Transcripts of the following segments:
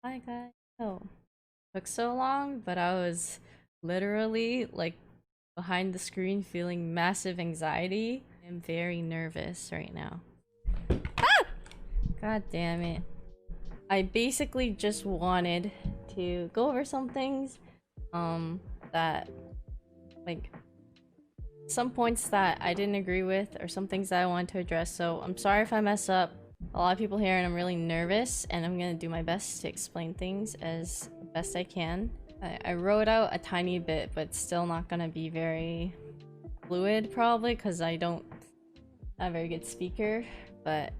Hi guys. Oh, took so long, but I was literally like behind the screen feeling massive anxiety. I'm very nervous right now. Ah! God damn it. I basically just wanted to go over some things that like some points that I didn't agree with or some things that I wanted to address. So I'm sorry if I mess up. A lot of people here and I'm really nervous and I'm gonna do my best to explain things as best I can. I wrote out a tiny bit, but still not gonna be very fluid probably because I don't have a very good speaker. But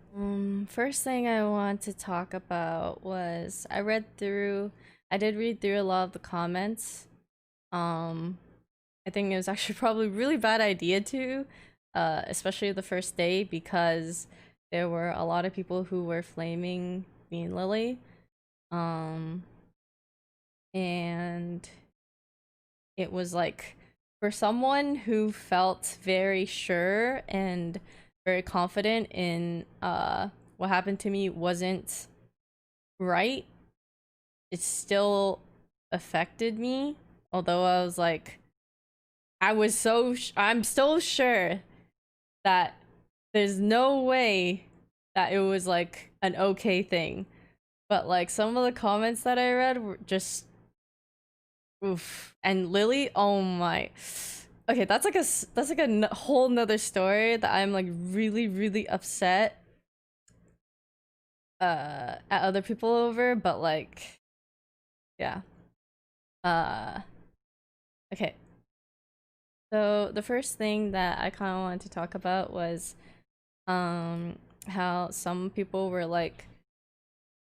first thing I want to talk about was I did read through a lot of the comments. I think it was actually probably a really bad idea to, especially the first day because there were a lot of people who were flaming me and Lily. And it was like for someone who felt very sure and very confident in what happened to me wasn't right, it still affected me. Although I was like, I'm so sure that there's no way that it was like an okay thing. But like some of the comments that I read were just oof. And Lily, oh my. Okay, that's like a whole nother story that I'm like really upset at other people over, but like yeah. Uh okay. So the first thing that I kind of wanted to talk about was how some people were like,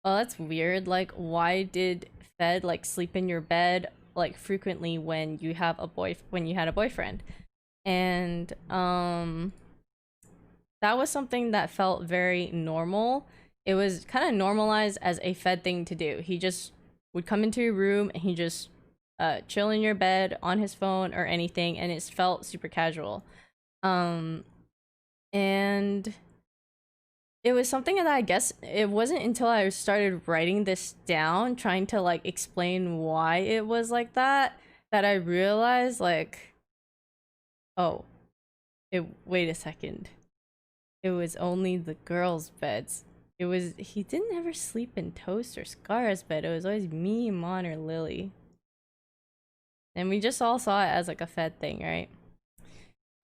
"Oh, that's weird. Like why did Fed like sleep in your bed like frequently when you had a boyfriend?" And that was something that felt very normal. It was kind of normalized as a Fed thing to do. He just would come into your room and he just chill in your bed on his phone or anything, and it felt super casual. Um, and it was something that I guess it wasn't until I started writing this down, trying to like explain why it was like that, that I realized like, oh, wait a second. It was only the girls' beds. He didn't ever sleep in Toast or Scar's bed. It was always me, Mon, or Lily. And we just all saw it as like a Fed thing, right?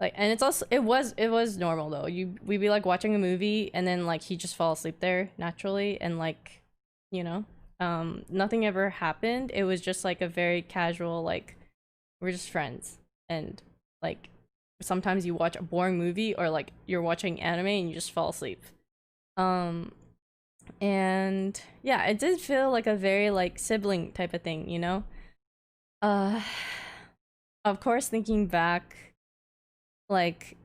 Like, and it was normal though. We'd be like watching a movie and then like he just fall asleep there naturally and like, you know, nothing ever happened. It was just like a very casual like we're just friends and like sometimes you watch a boring movie or like you're watching anime and you just fall asleep. Um and yeah, it did feel like a very like sibling type of thing, you know? Uh of course thinking back like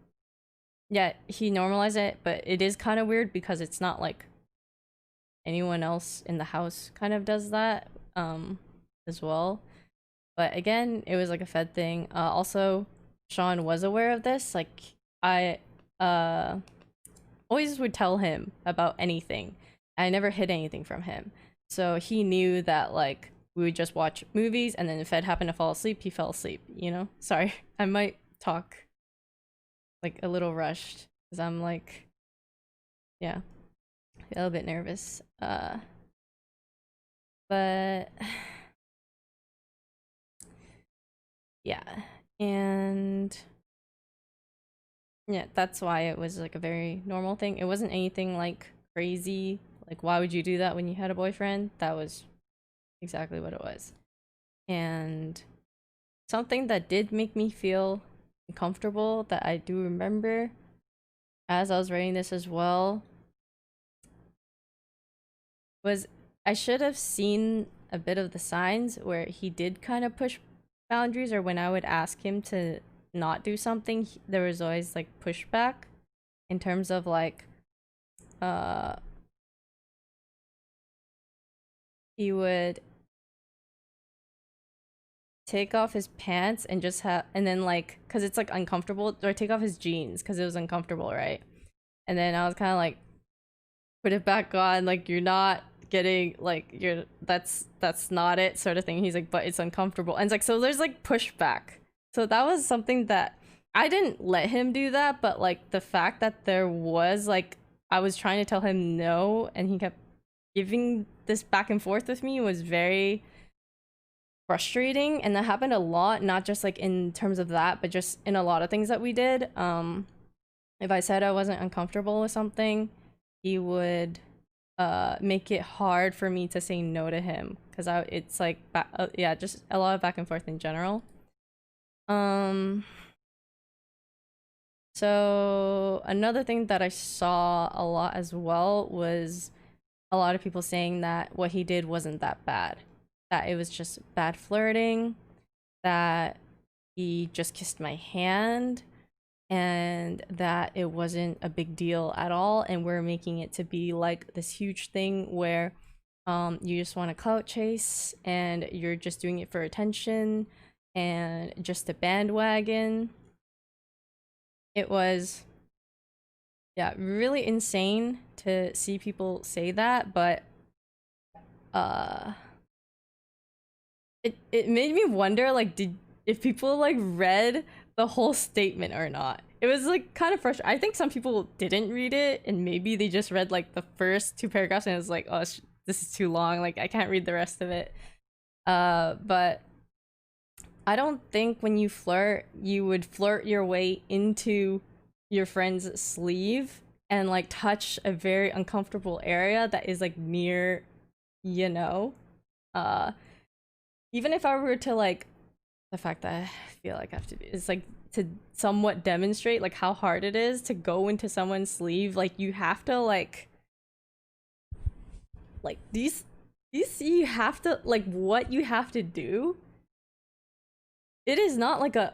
yeah, he normalized it, but it is kind of weird because it's not like anyone else in the house kind of does that as well. But again, it was like a Fed thing. Also, Sean was aware of this. Like I always would tell him about anything. I never hid anything from him. So he knew that like we would just watch movies and then if Fed happened to fall asleep, he fell asleep, you know? Sorry. I might talk like a little rushed because I'm like yeah, a little bit nervous. But yeah. And yeah, that's why it was like a very normal thing. It wasn't anything like crazy. Like, why would you do that when you had a boyfriend? That was exactly what it was. And something that did make me feel uncomfortable that I do remember as I was writing this as well was I should have seen a bit of the signs where he did kind of push boundaries, or when I would ask him to not do something, there was always like pushback in terms of like uh he would take off his pants and just have and then like because it's like uncomfortable, or take off his jeans because it was uncomfortable, right? And then I was kind of like put it back on, like you're not getting like that's not it sort of thing. He's like, but it's uncomfortable. And it's like, so there's like pushback. So that was something that I didn't let him do that, but like the fact that there was like, I was trying to tell him no and he kept giving this back and forth with me was very frustrating. And that happened a lot, not just like in terms of that, but just in a lot of things that we did. If I said I wasn't uncomfortable with something, he would make it hard for me to say no to him, because it's like yeah, just a lot of back and forth in general. So another thing that I saw a lot as well was a lot of people saying that what he did wasn't that bad, that it was just bad flirting, that he just kissed my hand, and that it wasn't a big deal at all, and we're making it to be like this huge thing where you just want to clout chase and you're just doing it for attention and just a bandwagon. It was, yeah, really insane to see people say that, but it made me wonder, like, if people like read the whole statement or not. It was like kind of frustrating. I think some people didn't read it, and maybe they just read like the first 2 paragraphs and it was like, oh, this is too long, like I can't read the rest of it. But I don't think when you flirt, you would flirt your way into your friend's sleeve and like touch a very uncomfortable area that is like near, you know. Even if I were to like, the fact that I feel like I have to do is like to somewhat demonstrate like how hard it is to go into someone's sleeve. Like you have to like these you have to like what you have to do. It is not like a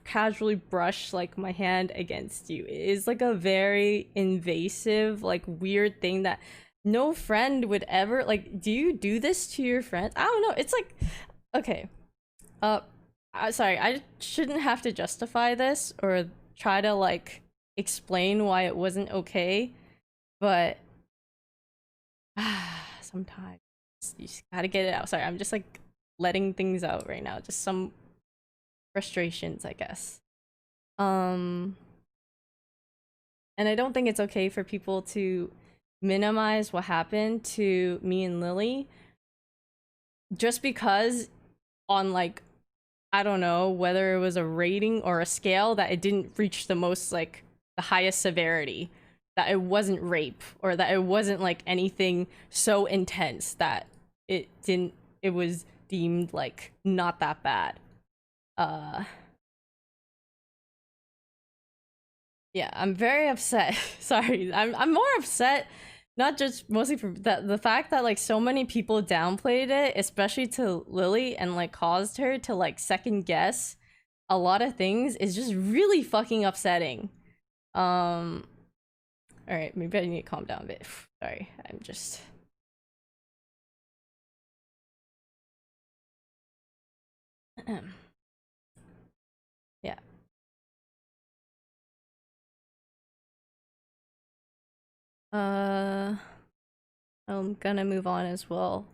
casually brush like my hand against you. It is like a very invasive, like weird thing that no friend would ever like. Do you do this to your friends? I don't know. It's like, okay, sorry, I shouldn't have to justify this or try to like explain why it wasn't okay, but sometimes you just gotta get it out. Sorry, I'm just like letting things out right now. Just some frustrations, I guess. And I don't think it's okay for people to minimize what happened to me and Lily just because on like, I don't know whether it was a rating or a scale that it didn't reach the most like the highest severity, that it wasn't rape or that it wasn't like anything so intense that it was deemed like not that bad. Yeah, I'm very upset. Sorry, I'm more upset, not just mostly for the fact that like so many people downplayed it, especially to Lily, and like caused her to like second guess a lot of things, is just really fucking upsetting. All right, maybe I need to calm down a bit. Sorry, I'm just. Yeah. I'm gonna move on as well.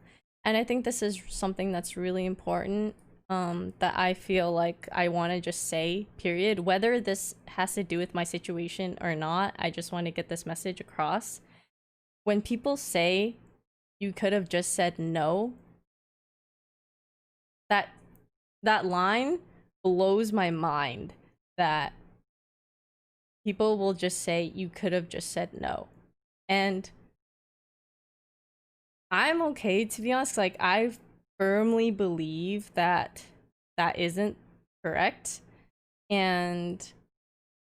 And I think this is something that's really important, that I feel like I want to just say, period. Whether this has to do with my situation or not, I just want to get this message across. When people say you could have just said no, that line blows my mind, that people will just say you could have just said no. And I'm okay, to be honest. Like, I firmly believe that that isn't correct. And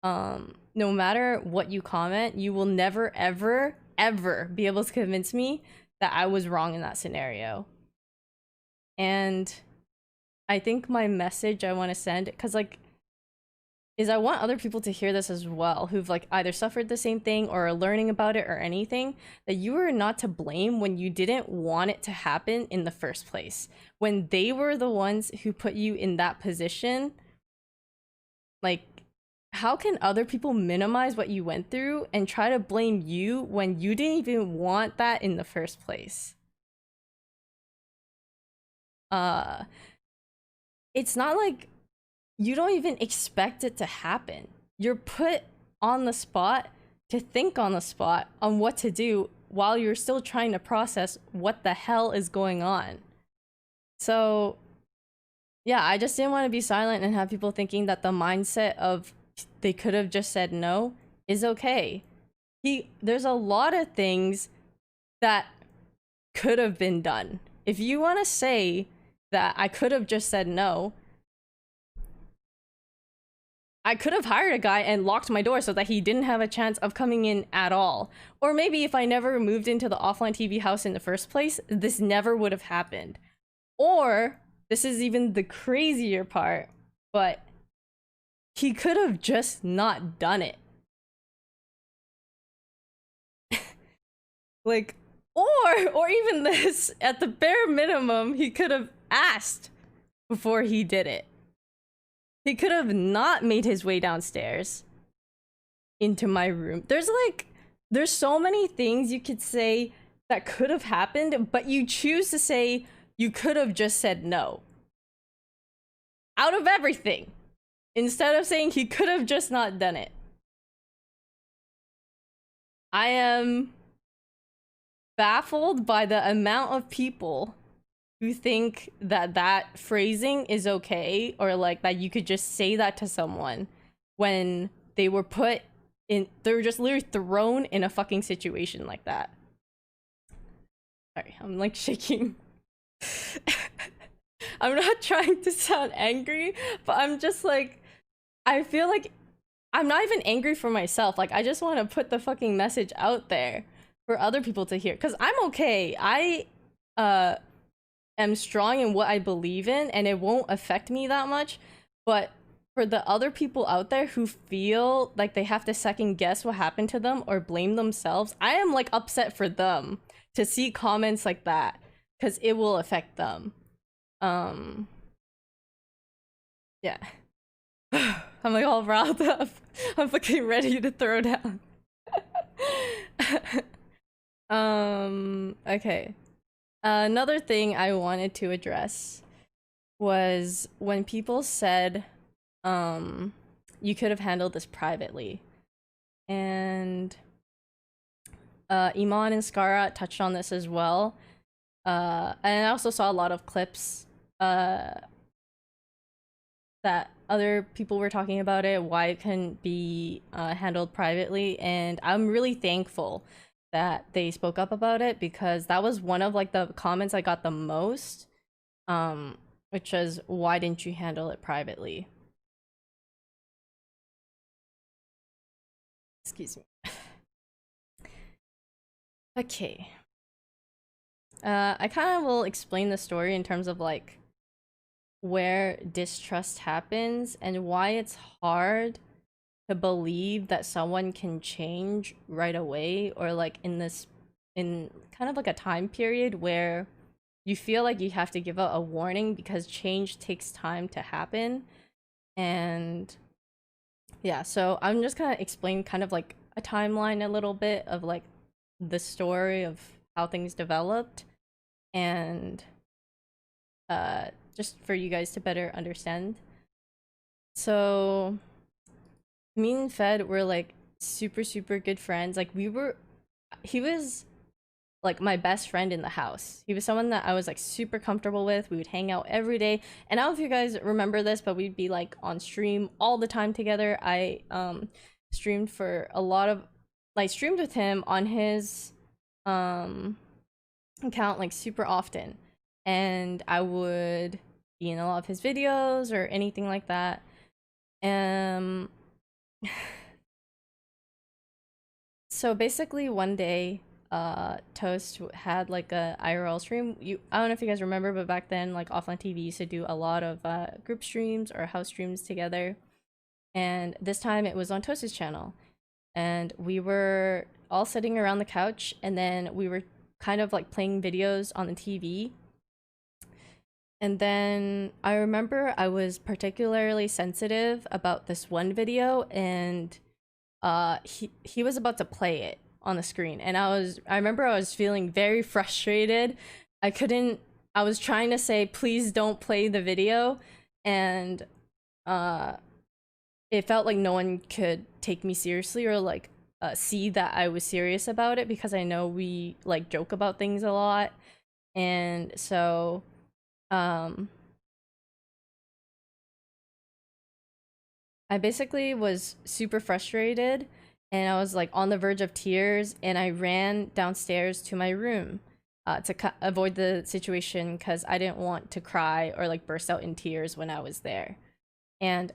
no matter what you comment, you will never, ever, ever be able to convince me that I was wrong in that scenario. And I think my message I want to send, because like, is I want other people to hear this as well, who've like either suffered the same thing or are learning about it or anything, that you are not to blame when you didn't want it to happen in the first place. When they were the ones who put you in that position, like, how can other people minimize what you went through and try to blame you when you didn't even want that in the first place? uh it's not like you don't even expect it to happen. You're put on the spot to think on the spot on what to do while you're still trying to process what the hell is going on. So yeah, I just didn't want to be silent and have people thinking that the mindset of they could have just said no is okay. There's a lot of things that could have been done. If you want to say that I could have just said no, I could have hired a guy and locked my door so that he didn't have a chance of coming in at all. Or maybe if I never moved into the offline TV house in the first place, this never would have happened. Or, this is even the crazier part, but he could have just not done it. Like, or even this, at the bare minimum, he could have asked before he did it. He could have not made his way downstairs into my room. There's so many things you could say that could have happened, but you choose to say you could have just said no. Out of everything. Instead of saying he could have just not done it. I am baffled by the amount of people who think that that phrasing is okay, or like that you could just say that to someone when they were they're just literally thrown in a fucking situation like that. Sorry, I'm like shaking. I'm not trying to sound angry, but I'm just like, I feel like I'm not even angry for myself. Like, I just want to put the fucking message out there for other people to hear, because I'm okay. I am strong in what I believe in, and it won't affect me that much. But for the other people out there who feel like they have to second guess what happened to them or blame themselves, I am like upset for them to see comments like that, because it will affect them. Yeah. I'm like all riled up. I'm fucking ready to throw down. Okay. Another thing I wanted to address was when people said, you could have handled this privately. And Yvonne and Skara touched on this as well. And I also saw a lot of clips that other people were talking about it, why it couldn't be handled privately, and I'm really thankful that they spoke up about it, because that was one of like the comments I got the most, which was, why didn't you handle it privately? Excuse me. Okay. I kind of will explain the story in terms of like where distrust happens and why it's hard to believe that someone can change right away, or like in kind of like a time period where you feel like you have to give out a warning because change takes time to happen. And yeah, so I'm just gonna explain kind of like a timeline a little bit of like the story of how things developed, and just for you guys to better understand. So me and Fed were like super good friends. Like he was like my best friend in the house. He was someone that I was like super comfortable with. We would hang out every day. And I don't know if you guys remember this, but we'd be like on stream all the time together. I streamed for a lot of streamed with him on his account like super often. And I would be in a lot of his videos or anything like that. So basically one day Toast had like a IRL stream. I don't know if you guys remember, but back then like Offline TV used to do a lot of group streams or house streams together. And this time it was on Toast's channel. And we were all sitting around the couch, and then we were kind of like playing videos on the TV. And then I remember I was particularly sensitive about this one video, and he was about to play it on the screen, and I remember I was feeling very frustrated. I couldn't I was trying to say, please don't play the video, and uh, it felt like no one could take me seriously or like see that I was serious about it, because I know we like joke about things a lot. And so um I basically was super frustrated, and I was like on the verge of tears, and I ran downstairs to my room to avoid the situation, because I didn't want to cry or like burst out in tears when I was there. And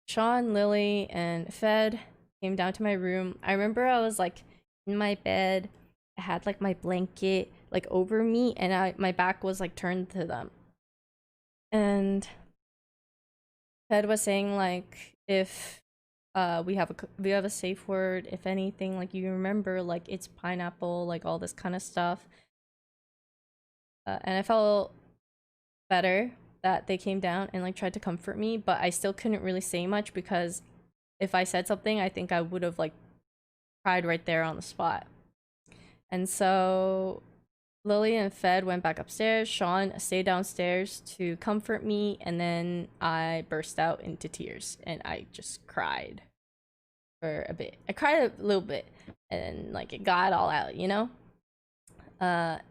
Sean, Lily, and Fed came down to my room. I remember I was like in my bed. I had like my blanket like over me, and my back was like turned to them. And Fed was saying like, if we have a safe word, if anything, like you remember, like it's pineapple, like all this kind of stuff. And I felt better that they came down and like tried to comfort me, but I still couldn't really say much, because if I said something, I think I would have like cried right there on the spot. And so Lily and Fed went back upstairs. Sean stayed downstairs to comfort me, and then I burst out into tears and I just cried for a bit. I cried a little bit, and like it got all out, you know?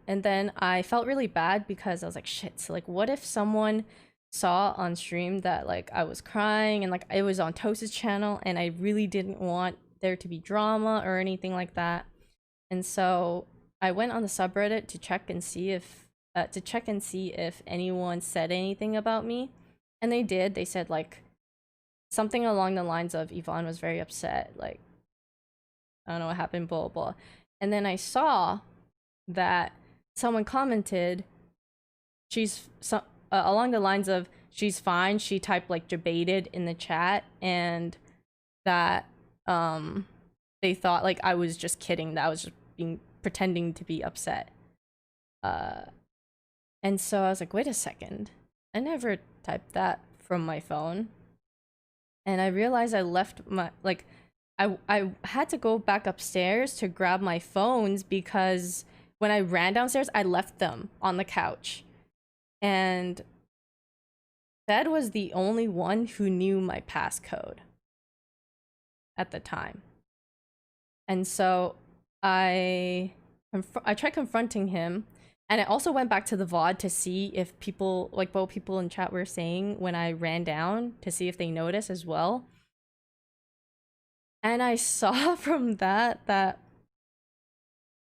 And then I felt really bad, because I was like, shit, so like what if someone saw on stream that like I was crying, and like it was on Toast's channel, and I really didn't want there to be drama or anything like that. And so I went on the subreddit to check and see if anyone said anything about me. And they did. They said like something along the lines of Yvonne was very upset, like I don't know what happened, blah blah. And then I saw that someone commented, along the lines of she's fine. She typed like debated in the chat, and that they thought like I was just kidding, that I was just pretending to be upset. And so I was like, wait a second, I never typed that from my phone. And I realized I left my like I had to go back upstairs to grab my phones, because when I ran downstairs, I left them on the couch. And Fed was the only one who knew my passcode at the time. And so I tried confronting him, and I also went back to the VOD to see if people, like what people in chat were saying when I ran down, to see if they noticed as well. And I saw from that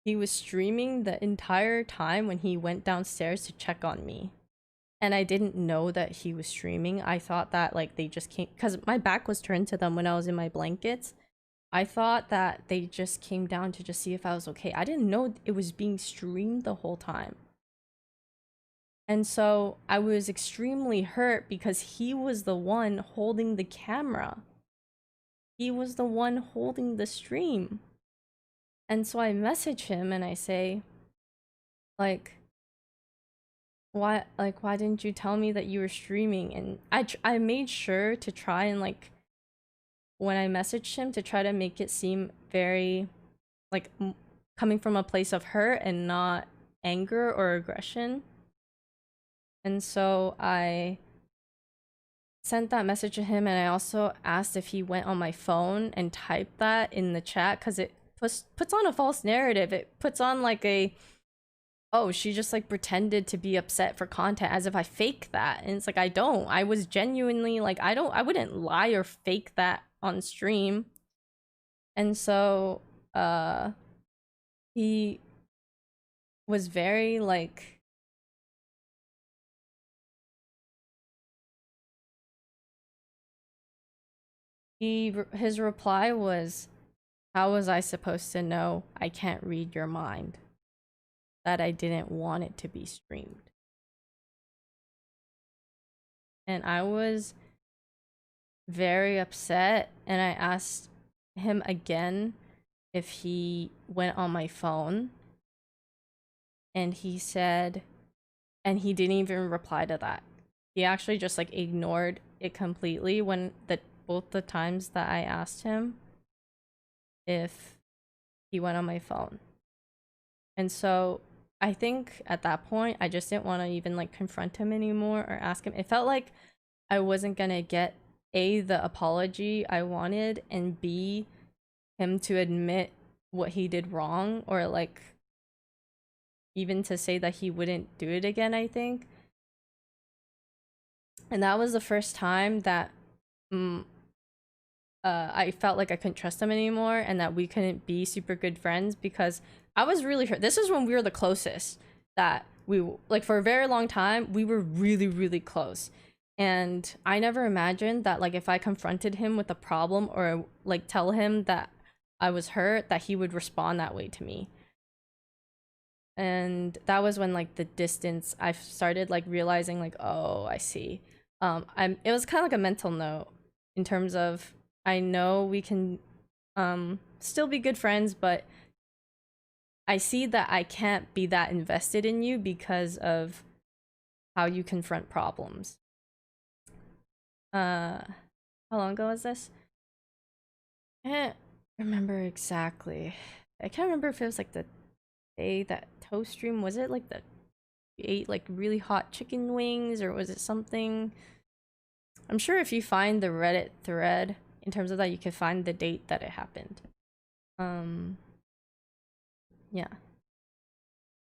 he was streaming the entire time when he went downstairs to check on me. And I didn't know that he was streaming. I thought that like they just came, because my back was turned to them when I was in my blankets. I thought that they just came down to just see if I was okay. I didn't know it was being streamed the whole time. And so I was extremely hurt, because he was the one holding the camera. He was the one holding the stream. And so I message him and I say, like, why didn't you tell me that you were streaming? And I made sure to try and like, when I messaged him, to try to make it seem very like coming from a place of hurt and not anger or aggression. And so I sent that message to him, and I also asked if he went on my phone and typed that in the chat, because it puts on a false narrative. It puts on like a, oh, she just like pretended to be upset for content, as if I fake that. And it's like, I don't. I was genuinely like, I wouldn't lie or fake that on stream. And so he was very like, his reply was, how was I supposed to know? I can't read your mind. That I didn't want it to be streamed. And I was very upset, and I asked him again if he went on my phone, and he said, and he didn't even reply to that. He actually just like ignored it completely when both the times that I asked him if he went on my phone. And so I think at that point I just didn't want to even like confront him anymore or ask him. It felt like I wasn't gonna get A, the apology I wanted, and B, him to admit what he did wrong, or like even to say that he wouldn't do it again, I think. And that was the first time that I felt like I couldn't trust him anymore and that we couldn't be super good friends, because I was really hurt. This is when we were the closest, that we, like, for a very long time we were really, really close. And I never imagined that, like, if I confronted him with a problem or like tell him that I was hurt, that he would respond that way to me. And that was when, like, the distance, I started like realizing, like, oh, I see. It was kind of like a mental note in terms of, I know we can still be good friends, but I see that I can't be that invested in you because of how you confront problems. How long ago was this? I can't remember exactly. I can't remember if it was like the day that Toast stream, was it like the, we ate like really hot chicken wings, or was it something? I'm sure if you find the Reddit thread in terms of that, you can find the date that it happened. Yeah.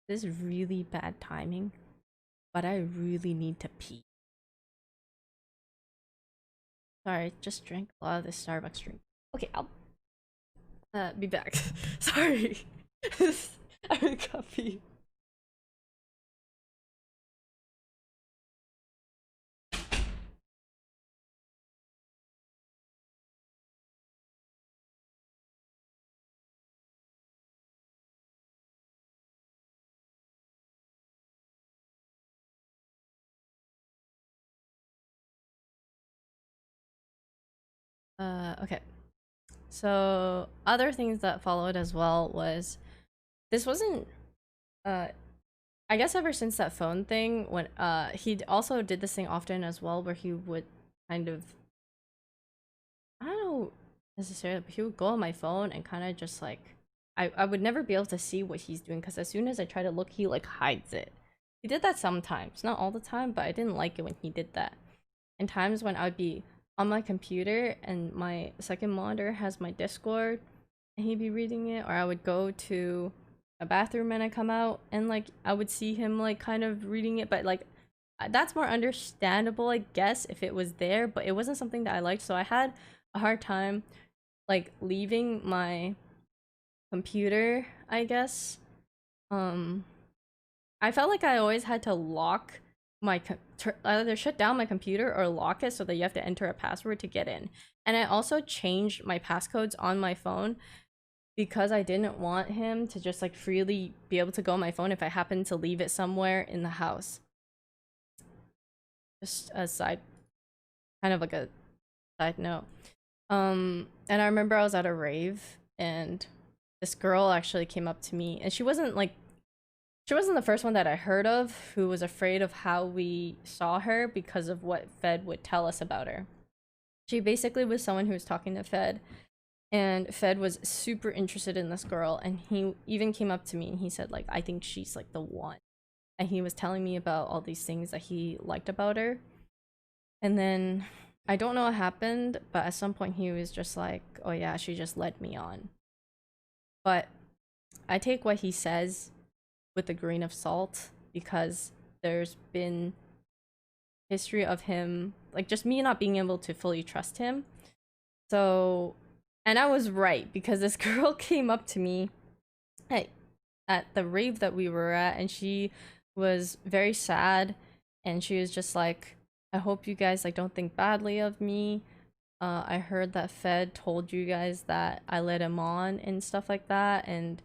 This is really bad timing, but I really need to pee. Sorry, I just drank a lot of this Starbucks drink. Okay, I'll be back. Sorry. I got pee. Okay. So other things that followed as well was, this wasn't I guess ever since that phone thing, when he also did this thing often as well, where he would kind of, I don't know necessarily, but he would go on my phone and kind of just like, I would never be able to see what he's doing, because as soon as I try to look, he like hides it. He did that sometimes, not all the time, but I didn't like it when he did that. And times when I'd be on my computer and my second monitor has my Discord and he'd be reading it, or I would go to a bathroom and I come out and like I would see him like kind of reading it, but like that's more understandable, I guess, if it was there, but it wasn't something that I liked, so I had a hard time like leaving my computer, I guess. I felt like I always had to lock my either shut down my computer or lock it, so that you have to enter a password to get in. And I also changed my passcodes on my phone because I didn't want him to just like freely be able to go on my phone if I happened to leave it somewhere in the house. Just a side, kind of like a side note. And I remember I was at a rave and this girl actually came up to me, and she wasn't the first one that I heard of who was afraid of how we saw her because of what Fed would tell us about her. She basically was someone who was talking to Fed, and Fed was super interested in this girl, and he even came up to me and he said, like, I think she's like the one. And he was telling me about all these things that he liked about her. And then I don't know what happened, but at some point he was just like, oh yeah, she just led me on. But I take what he says with a grain of salt, because there's been history of him, like, just me not being able to fully trust him. So, and I was right, because this girl came up to me at the rave that we were at, and she was very sad, and she was just like, I hope you guys like don't think badly of me. I heard that Fed told you guys that I led him on and stuff like that, and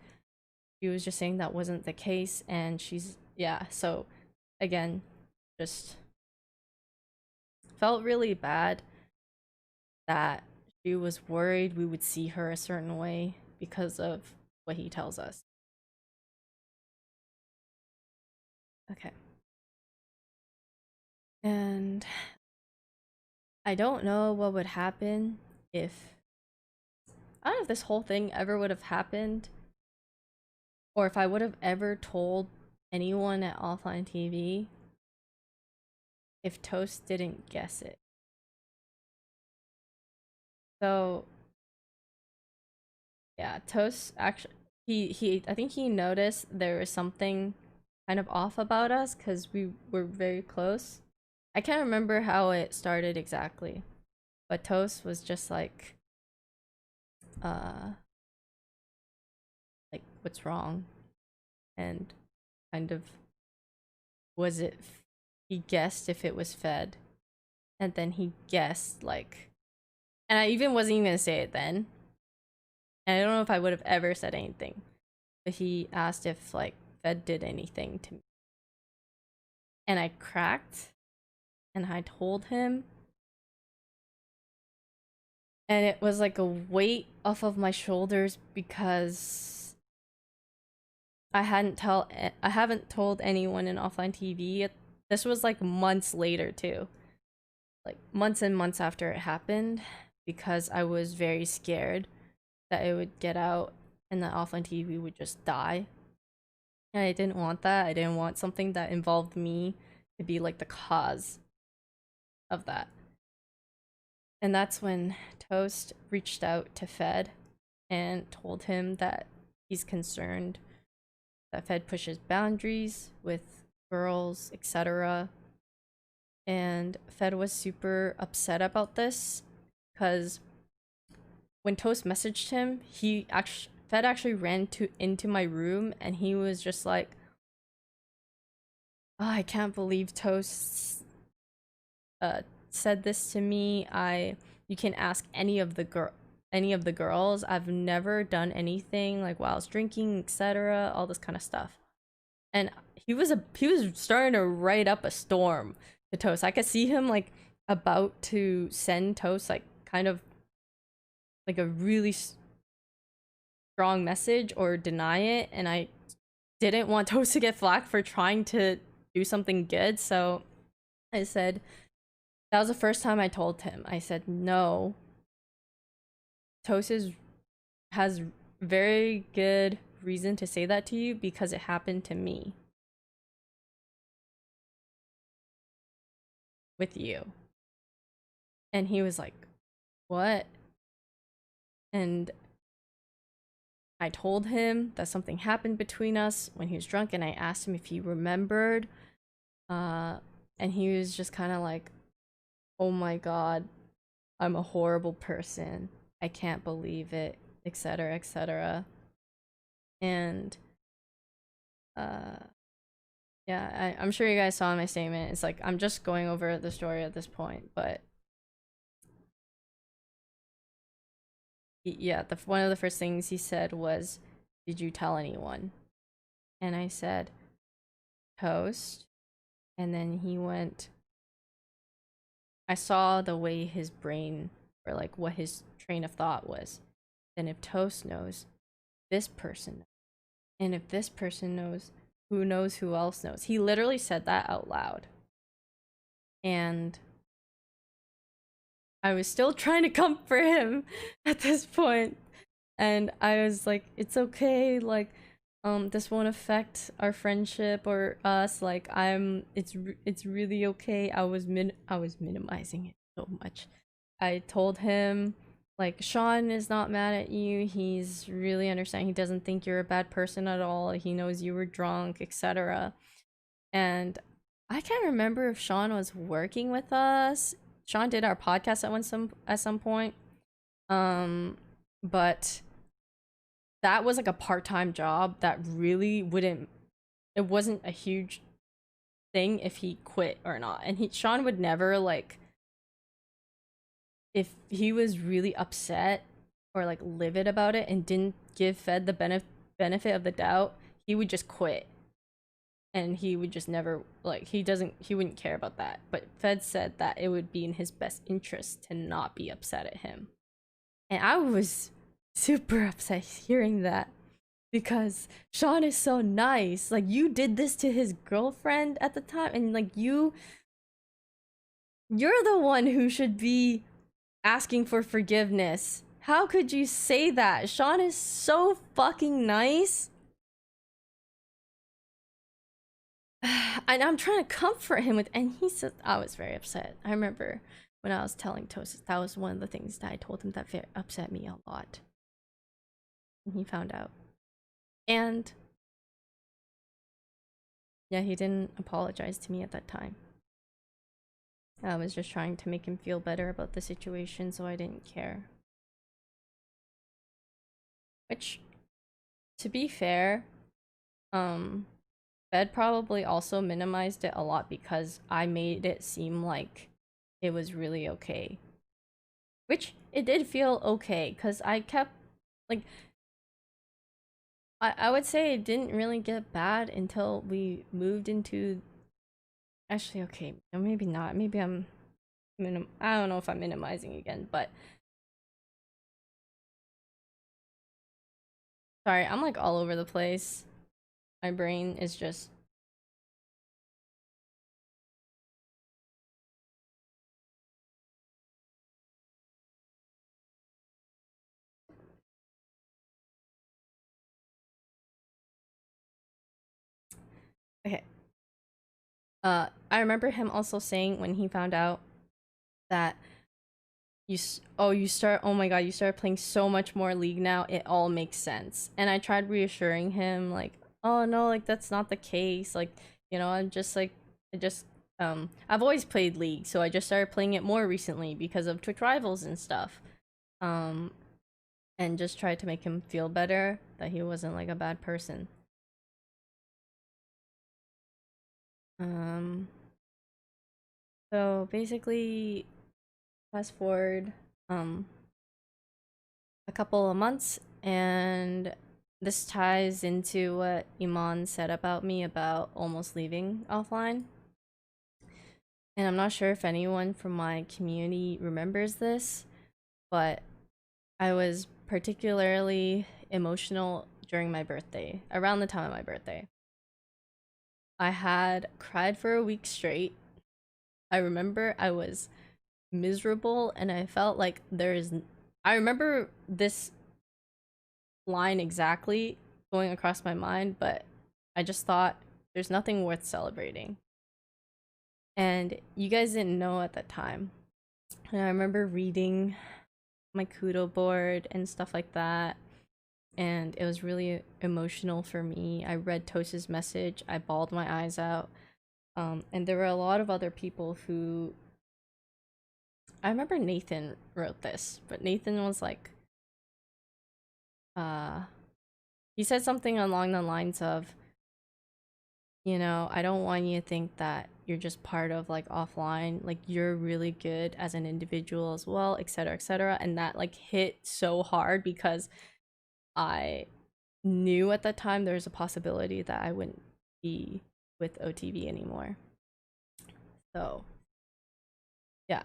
she was just saying that wasn't the case. And she's, yeah, so again, just felt really bad that she was worried we would see her a certain way because of what he tells us. Okay. And I don't know what would happen if, I don't know if this whole thing ever would have happened, or if I would have ever told anyone at Offline TV if Toast didn't guess it. So yeah, Toast actually he I think he noticed there was something kind of off about us because we were very close. I can't remember how it started exactly, but Toast was just uh like what's wrong, and kind of was it he guessed if it was Fed, and then he guessed like, and I even wasn't even gonna say it then, and I don't know if I would have ever said anything, but he asked if like Fed did anything to me, and I cracked and I told him, and it was like a weight off of my shoulders because I haven't told anyone in Offline TV. This was like months later too, like months and months after it happened, because I was very scared that it would get out and that Offline TV would just die. And I didn't want that. I didn't want something that involved me to be like the cause of that. And that's when Toast reached out to Fed and told him that he's concerned that Fed pushes boundaries with girls, etc. And Fed was super upset about this because when Toast messaged him, Fed actually ran into my room, and he was just like, oh, I can't believe Toast said this to me. You can ask any of the girls. I've never done anything like while I was drinking, etc. All this kind of stuff. And he was starting to write up a storm to Toast. I could see him like about to send Toast like kind of like a really strong message or deny it, and I didn't want Toast to get flack for trying to do something good, so I said, that was the first time I told him. I said, no, Toast has very good reason to say that to you because it happened to me with you. And he was like, what? And I told him that something happened between us when he was drunk, and I asked him if he remembered, and he was just kind of like, oh my god, I'm a horrible person, I can't believe it, etc., etc. And yeah, I'm sure you guys saw my statement. It's like I'm just going over the story at this point, but yeah, one of the first things he said was, did you tell anyone? And I said, Toast. And then he went, I saw the way his brain, or like what his train of thought was. Then if Toast knows, this person knows. And if this person knows who else knows. He literally said that out loud. And I was still trying to comfort him at this point. And I was like, it's okay, like, this won't affect our friendship or us, like, it's really okay. I was minimizing it so much. I told him, like, Sean is not mad at you, he's really understanding, he doesn't think you're a bad person at all, he knows you were drunk, etc. And I can't remember if Sean was working with us. Sean did our podcast at some point, but that was like a part-time job that really it wasn't a huge thing if he quit or not. And Sean would never, like, if he was really upset or like livid about it and didn't give Fed the benefit of the doubt, he would just quit. And he would just never, like, he wouldn't care about that. But Fed said that it would be in his best interest to not be upset at him. And I was super upset hearing that, because Sean is so nice. Like, you did this to his girlfriend at the time, and like you're the one who should be asking for forgiveness. How could you say that? Sean is so fucking nice. and I'm trying to comfort him with, and he said, I was very upset. I remember when I was telling Tosis, that was one of the things that I told him that upset me a lot. And he found out. And yeah, he didn't apologize to me at that time. I was just trying to make him feel better about the situation, so I didn't care. Which, to be fair, Fed probably also minimized it a lot because I made it seem like it was really okay. Which it did feel okay, because I kept, like, I would say it didn't really get bad until we moved into, actually, okay, maybe not, maybe I don't know if I'm minimizing again, but sorry, I'm like all over the place. My brain is just, okay. I remember him also saying when he found out that oh my god, you started playing so much more League now, it all makes sense. And I tried reassuring him, like, oh no, like that's not the case, like, you know, I'm just like, I've always played League, so I just started playing it more recently because of Twitch Rivals and stuff. And just tried to make him feel better, that he wasn't like a bad person. So basically, fast forward a couple of months, and this ties into what Yvonne said about me about almost leaving offline. And I'm not sure if anyone from my community remembers this, but I was particularly emotional during my birthday, around the time of my birthday. I had cried for a week straight. I remember I was miserable, and I felt like I remember this line exactly going across my mind, but I just thought there's nothing worth celebrating. And you guys didn't know at that time. And I remember reading my kudo board and stuff like that, and it was really emotional for me. I read Tosa's message, I bawled my eyes out. And there were a lot of other people who, I remember Nathan wrote this, but Nathan was like, he said something along the lines of, you know, I don't want you to think that you're just part of like offline, like you're really good as an individual as well, etc., etc. And that like hit so hard because I knew at that time there was a possibility that I wouldn't be with OTV anymore. So yeah,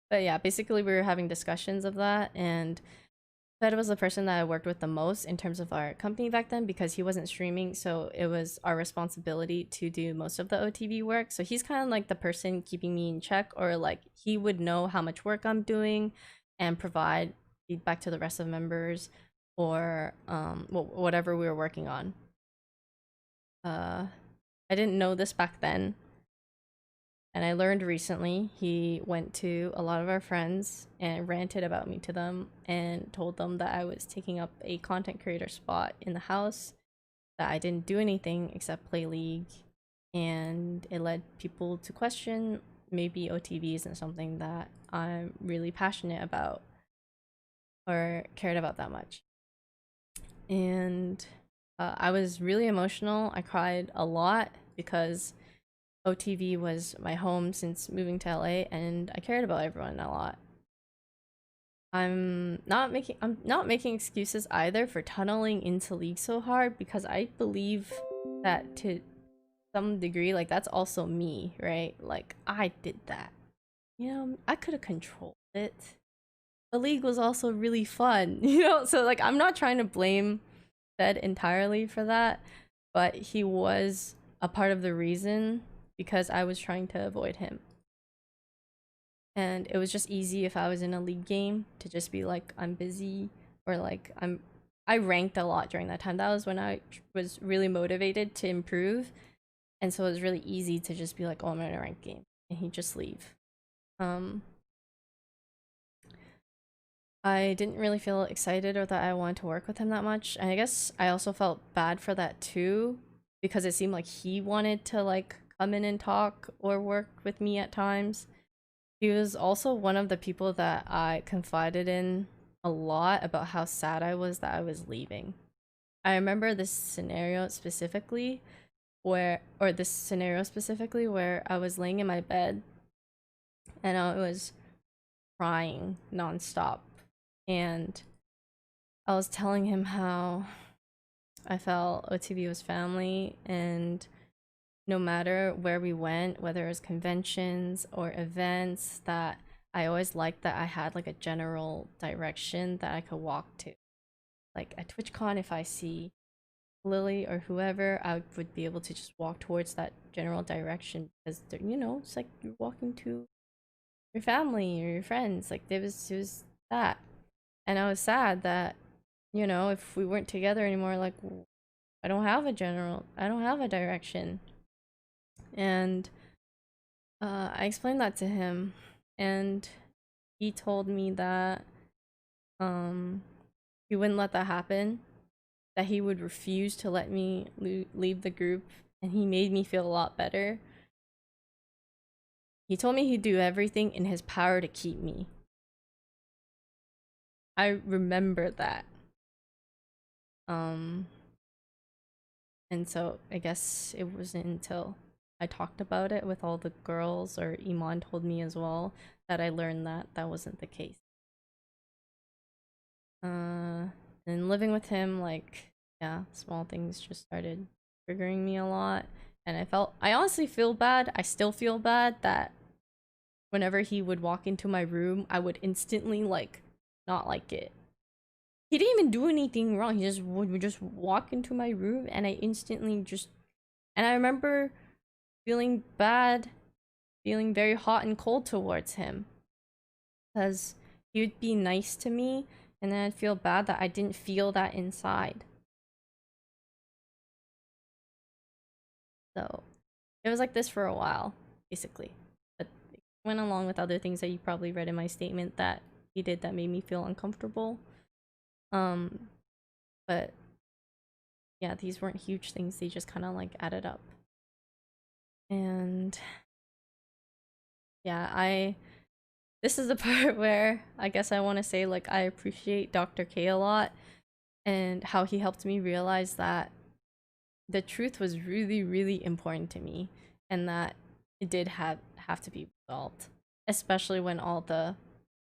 but yeah, basically we were having discussions of that, and Fed was the person that I worked with the most in terms of our company back then because he wasn't streaming, so it was our responsibility to do most of the OTV work. So he's kind of like the person keeping me in check, or like he would know how much work I'm doing and provide feedback to the rest of the members, or whatever we were working on. I didn't know this back then, and I learned recently. He went to a lot of our friends and ranted about me to them and told them that I was taking up a content creator spot in the house, that I didn't do anything except play League, and it led people to question maybe OTV isn't something that I'm really passionate about or cared about that much. And I was really emotional. I cried a lot because OTV was my home since moving to LA, and I cared about everyone a lot. I'm not making excuses either for tunneling into League so hard, because I believe that to some degree, like, that's also me, right? Like, I did that. You know, I could have controlled it. The League was also really fun, you know? So, like, I'm not trying to blame Fed entirely for that, but he was a part of the reason because I was trying to avoid him. And it was just easy if I was in a League game to just be like, I'm busy, or like I I ranked a lot during that time. That was when I was really motivated to improve, and so it was really easy to just be like, oh, I'm in a ranked game, and he'd just leave. I didn't really feel excited or that I wanted to work with him that much. And I guess I also felt bad for that too, because it seemed like he wanted to like come in and talk or work with me at times. He was also one of the people that I confided in a lot about how sad I was that I was leaving. I remember this scenario specifically where I was laying in my bed and I was crying nonstop. And I was telling him how I felt OTV was family, and no matter where we went, whether it was conventions or events, that I always liked that I had like a general direction that I could walk to. Like at TwitchCon, if I see Lily or whoever, I would be able to just walk towards that general direction because, you know, it's like you're walking to your family or your friends. Like it was that. And I was sad that, you know, if we weren't together anymore, like, I don't have a direction. And I explained that to him, and he told me that he wouldn't let that happen, that he would refuse to let me leave the group, and he made me feel a lot better. He told me he'd do everything in his power to keep me. I remember that. And so I guess it wasn't until I talked about it with all the girls, or Yvonne told me as well, that I learned that that wasn't the case. And living with him, like, yeah, small things just started triggering me a lot. And I honestly feel bad. I still feel bad that whenever he would walk into my room, I would instantly, like, not like it. He didn't even do anything wrong. He just would just walk into my room, and I instantly just... And I remember feeling bad, feeling very hot and cold towards him. Because he would be nice to me, and then I'd feel bad that I didn't feel that inside. So, it was like this for a while, basically. But it went along with other things that you probably read in my statement that he did that made me feel uncomfortable. But yeah, these weren't huge things, they just kind of like added up. And yeah, this is the part where I guess I want to say, like, I appreciate Dr. K a lot, and how he helped me realize that the truth was really, really important to me, and that it did have to be resolved, especially when all the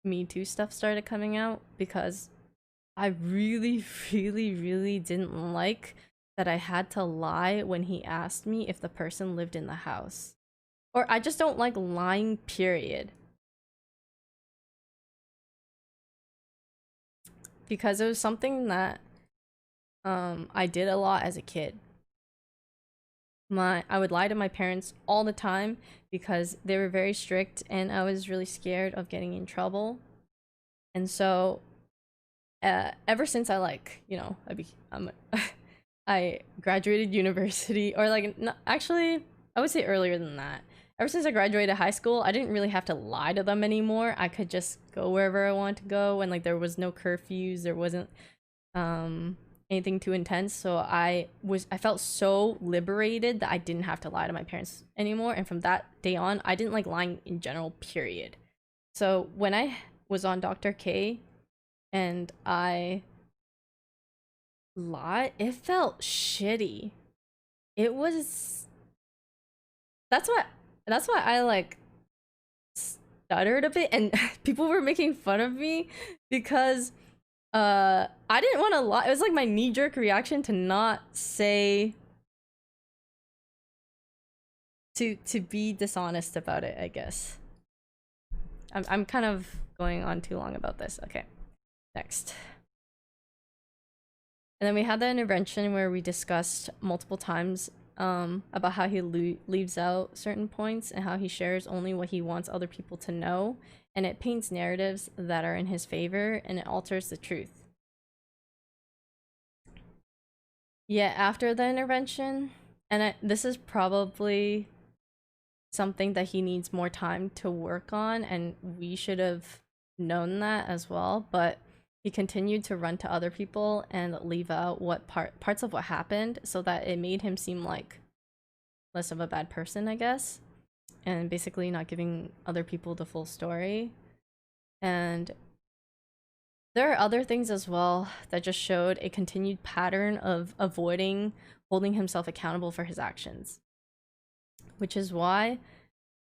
Me Too stuff started coming out, because I really, really, really didn't like that I had to lie when he asked me if the person lived in the house. Or I just don't like lying, period. Because it was something that I did a lot as a kid. I would lie to my parents all the time because they were very strict, and I was really scared of getting in trouble. And so ever since I, like, you know, I graduated university, or like, no, actually I would say earlier than that. Ever since I graduated high school, I didn't really have to lie to them anymore. I could just go wherever I wanted to go, and like there was no curfews, there wasn't anything too intense. So I felt so liberated that I didn't have to lie to my parents anymore. And from that day on, I didn't like lying in general, period. So when I was on Dr. K and I lied, it felt shitty. It was... that's why I like stuttered a bit, and people were making fun of me because I didn't want to lie. It was like my knee-jerk reaction to not say, to be dishonest about it, I guess. I'm kind of going on too long about this. Okay, next. And then we had the intervention where we discussed multiple times about how he leaves out certain points, and how he shares only what he wants other people to know, and it paints narratives that are in his favor, and it alters the truth. Yeah, after the intervention, and this is probably something that he needs more time to work on, and we should have known that as well, but he continued to run to other people and leave out what parts of what happened, so that it made him seem like less of a bad person, I guess, and basically not giving other people the full story. And there are other things as well that just showed a continued pattern of avoiding holding himself accountable for his actions, which is why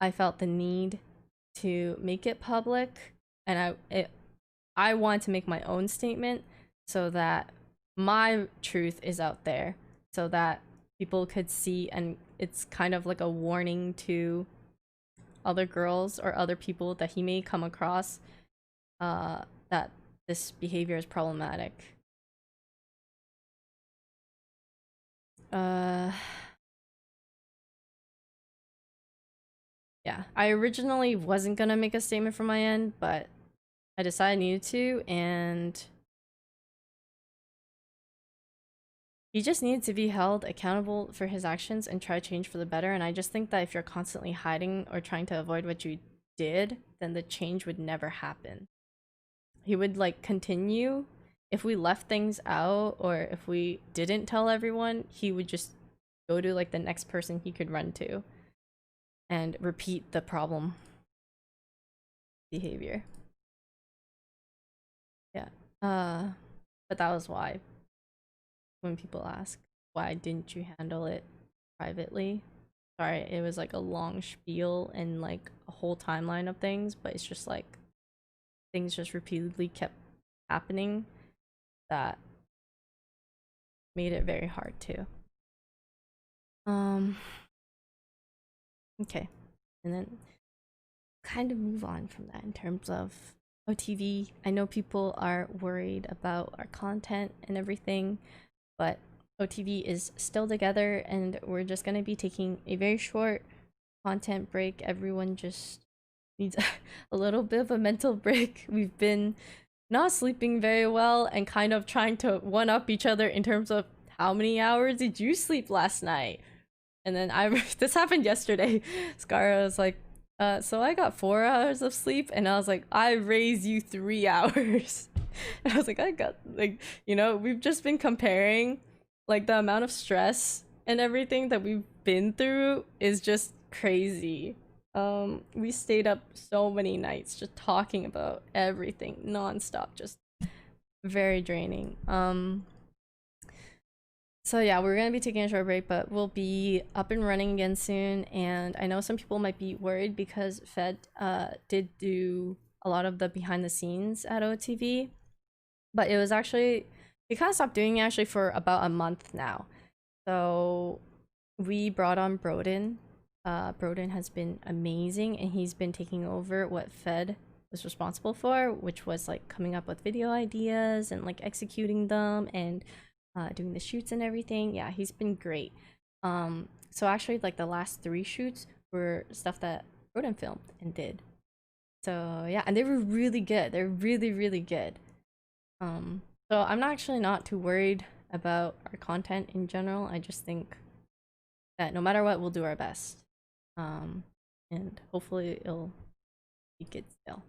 I felt the need to make it public, and I want to make my own statement so that my truth is out there, so that people could see, and it's kind of like a warning to other girls or other people that he may come across, that this behavior is problematic. Yeah, I originally wasn't gonna make a statement from my end, but I decided I needed to, and he just needed to be held accountable for his actions and try to change for the better. And I just think that if you're constantly hiding or trying to avoid what you did, then the change would never happen. He would like continue. If we left things out or if we didn't tell everyone, he would just go to like the next person he could run to and repeat the problem behavior. Yeah. But that was why, when people ask why didn't you handle it privately, sorry, it was like a long spiel and like a whole timeline of things, but it's just like things just repeatedly kept happening that made it very hard to okay, and then kind of move on from that in terms of OTV. I know people are worried about our content and everything, but OTV is still together, and we're just gonna be taking a very short content break. Everyone just needs a little bit of a mental break. We've been not sleeping very well and kind of trying to one up each other in terms of how many hours did you sleep last night? And then this happened yesterday. Scara was like, so I got 4 hours of sleep, and I was like, I raised you 3 hours. And I was like, I got, like, you know, we've just been comparing like the amount of stress and everything that we've been through is just crazy. We stayed up so many nights just talking about everything nonstop, just very draining. So yeah, we're gonna be taking a short break, but we'll be up and running again soon. And I know some people might be worried because Fed did do a lot of the behind the scenes at OTV, but it was actually, we kind of stopped doing it actually for about a month now. So we brought on Broden. Broden has been amazing, and he's been taking over what Fed was responsible for, which was like coming up with video ideas and like executing them and doing the shoots and everything. Yeah, he's been great. So actually like the last 3 shoots were stuff that Broden filmed and did. So yeah, and they were really good. They're really, really good. So I'm actually not too worried about our content in general. I just think that no matter what, we'll do our best. And hopefully it'll be good still.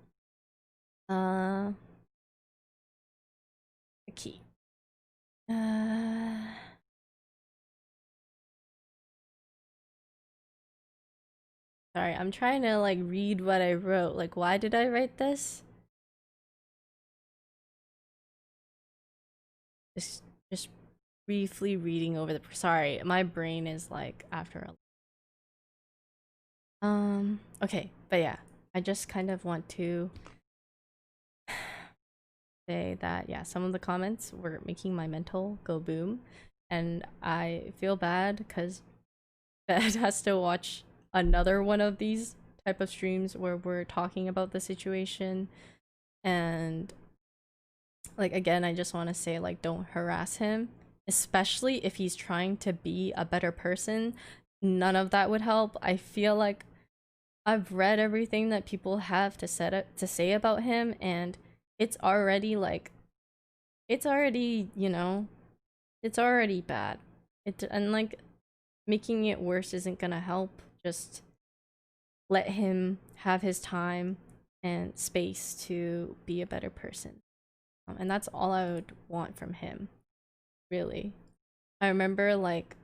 The key. Sorry, I'm trying to like read what I wrote. Like, why did I write this? Just briefly reading over the. Sorry, my brain is like after a. Okay, but yeah, I just kind of want to say that yeah, some of the comments were making my mental go boom, and I feel bad because Fed has to watch another one of these type of streams where we're talking about the situation. And like, again, I just want to say, like, don't harass him, especially if he's trying to be a better person. None of that would help. I feel like I've read everything that people have to say about him, and it's already like, it's already, you know, it's already bad. And like making it worse isn't gonna help. Just let him have his time and space to be a better person. And that's all I would want from him, really. I remember like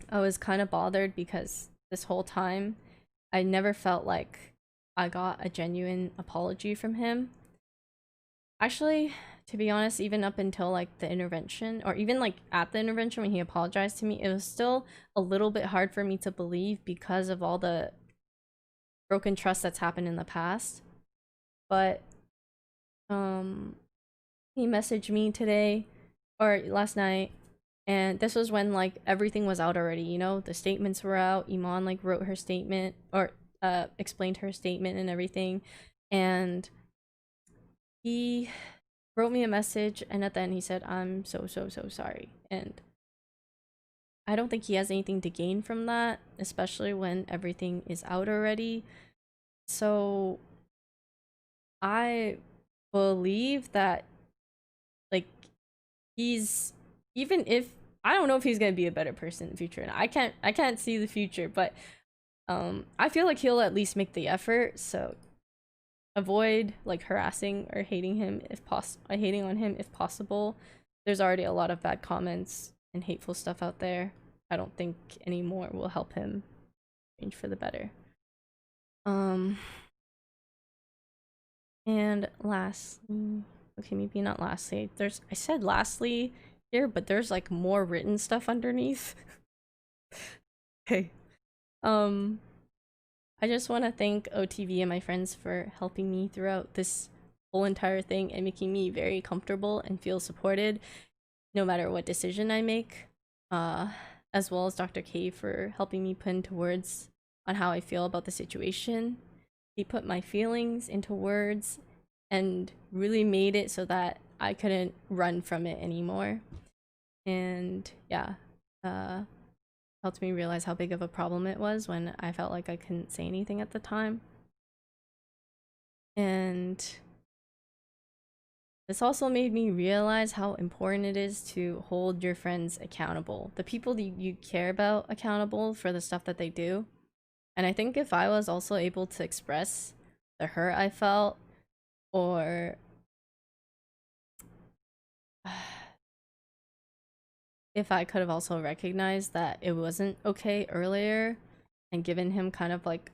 I was kind of bothered because this whole time I never felt like I got a genuine apology from him. Actually, to be honest, even up until like the intervention, or even like at the intervention when he apologized to me, it was still a little bit hard for me to believe because of all the broken trust that's happened in the past. But he messaged me today or last night, and this was when like everything was out already, you know, the statements were out. Yvonne like wrote her statement or explained her statement and everything, and he wrote me a message, and at the end he said, I'm so sorry. And I don't think he has anything to gain from that, especially when everything is out already. So I believe that like he's, even if I don't know if he's gonna be a better person in the future, and I can't see the future, but I feel like he'll at least make the effort. So avoid like harassing or hating him if hating on him if possible. There's already a lot of bad comments and hateful stuff out there. I don't think any more will help him change for the better. And lastly, okay, maybe not lastly. I said lastly here, but there's like more written stuff underneath. Okay. I just want to thank OTV and my friends for helping me throughout this whole entire thing and making me very comfortable and feel supported no matter what decision I make. As well as Dr. K for helping me put into words on how I feel about the situation. He put my feelings into words and really made it so that I couldn't run from it anymore. And yeah, helped me realize how big of a problem it was when I felt like I couldn't say anything at the time. And this also made me realize how important it is to hold your friends accountable, the people that you care about accountable for the stuff that they do. And I think if I was also able to express the hurt I felt, or if I could have also recognized that it wasn't okay earlier and given him kind of like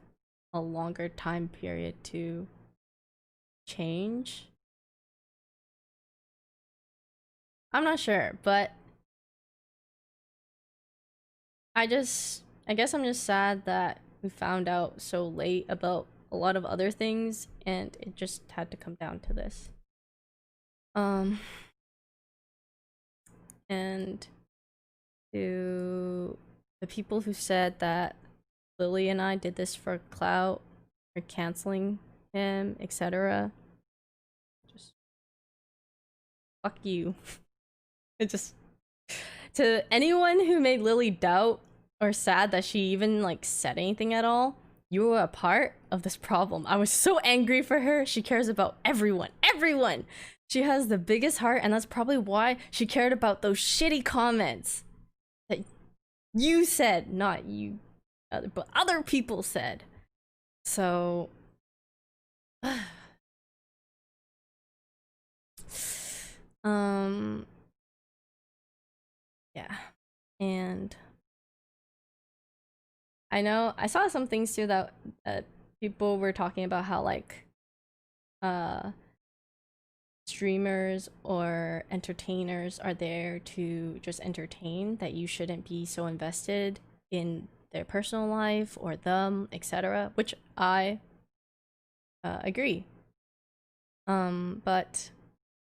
a longer time period to change. I'm not sure, but I guess I'm just sad that we found out so late about a lot of other things and it just had to come down to this. And to the people who said that Lily and I did this for clout or canceling him, etc. Just fuck you. It just, to anyone who made Lily doubt or sad that she even like said anything at all, you were a part of this problem. I was so angry for her. She cares about everyone. Everyone! She has the biggest heart, and that's probably why she cared about those shitty comments that you said, not you, but other people said. So yeah. And I know I saw some things too that people were talking about how like streamers or entertainers are there to just entertain, that you shouldn't be so invested in their personal life or them, etc., which I agree. But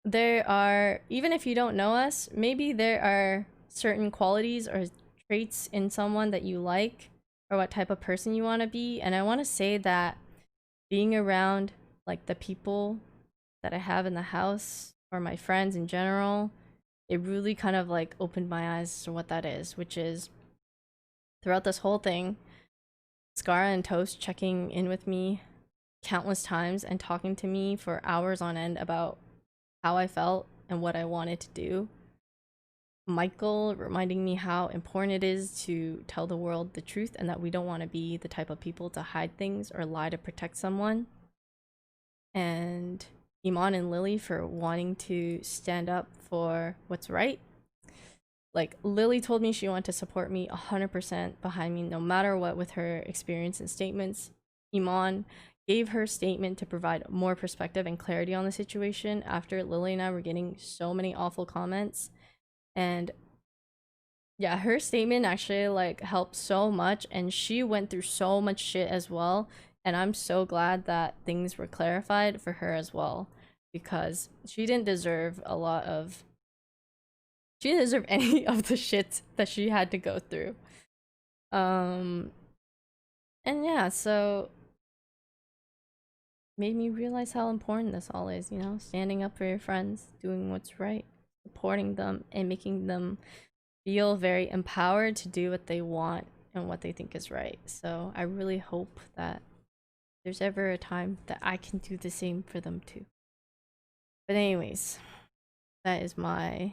there are, even if you don't know us, maybe there are certain qualities or traits in someone that you like or what type of person you want to be. And I want to say that being around like the people that I have in the house or my friends in general, it really kind of like opened my eyes to what that is, which is throughout this whole thing, Scara and Toast checking in with me countless times and talking to me for hours on end about how I felt and what I wanted to do. Michael reminding me how important it is to tell the world the truth and that we don't want to be the type of people to hide things or lie to protect someone. And Yvonne and Lily for wanting to stand up for what's right. Like, Lily told me she wanted to support me 100% behind me no matter what with her experience and statements. Yvonne gave her statement to provide more perspective and clarity on the situation after Lily and I were getting so many awful comments. And yeah, her statement actually like helped so much, and she went through so much shit as well. And I'm so glad that things were clarified for her as well, because she didn't deserve she didn't deserve any of the shit that she had to go through. And yeah, so made me realize how important this all is, you know, standing up for your friends, doing what's right, supporting them, and making them feel very empowered to do what they want and what they think is right. So I really hope that there's ever a time that I can do the same for them too. But anyways, that is my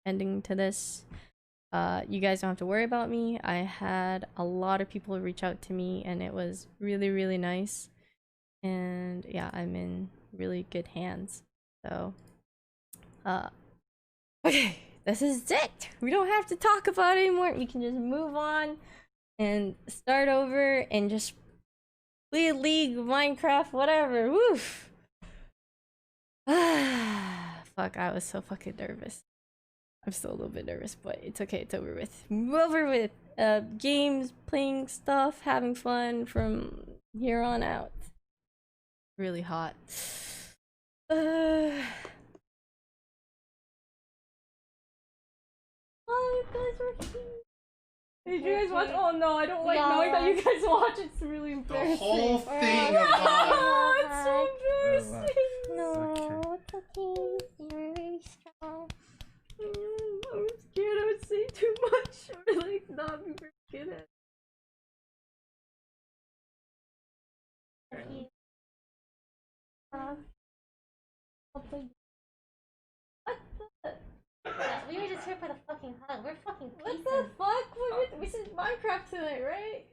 ending to this. You guys don't have to worry about me. I had a lot of people reach out to me and it was really, really nice. And yeah, I'm in really good hands. So, okay, this is it. We don't have to talk about it anymore. We can just move on and start over and just play League, Minecraft, whatever. Woof. Fuck, I was so fucking nervous. I'm still a little bit nervous, but it's okay. It's over with. Over with. Games, playing stuff, having fun from here on out. Really hot. Oh, you guys were here. Did you guys watch? Oh no, I don't like knowing that you guys watch. It's really embarrassing. The whole thing. No, it's so embarrassing. No, it's okay. You're very strong. I'm scared I would say too much or like not be very good at it. Okay. What the? Yeah, we were just here for the fucking hug. We're fucking What pieces. the fuck? This is Minecraft tonight, right?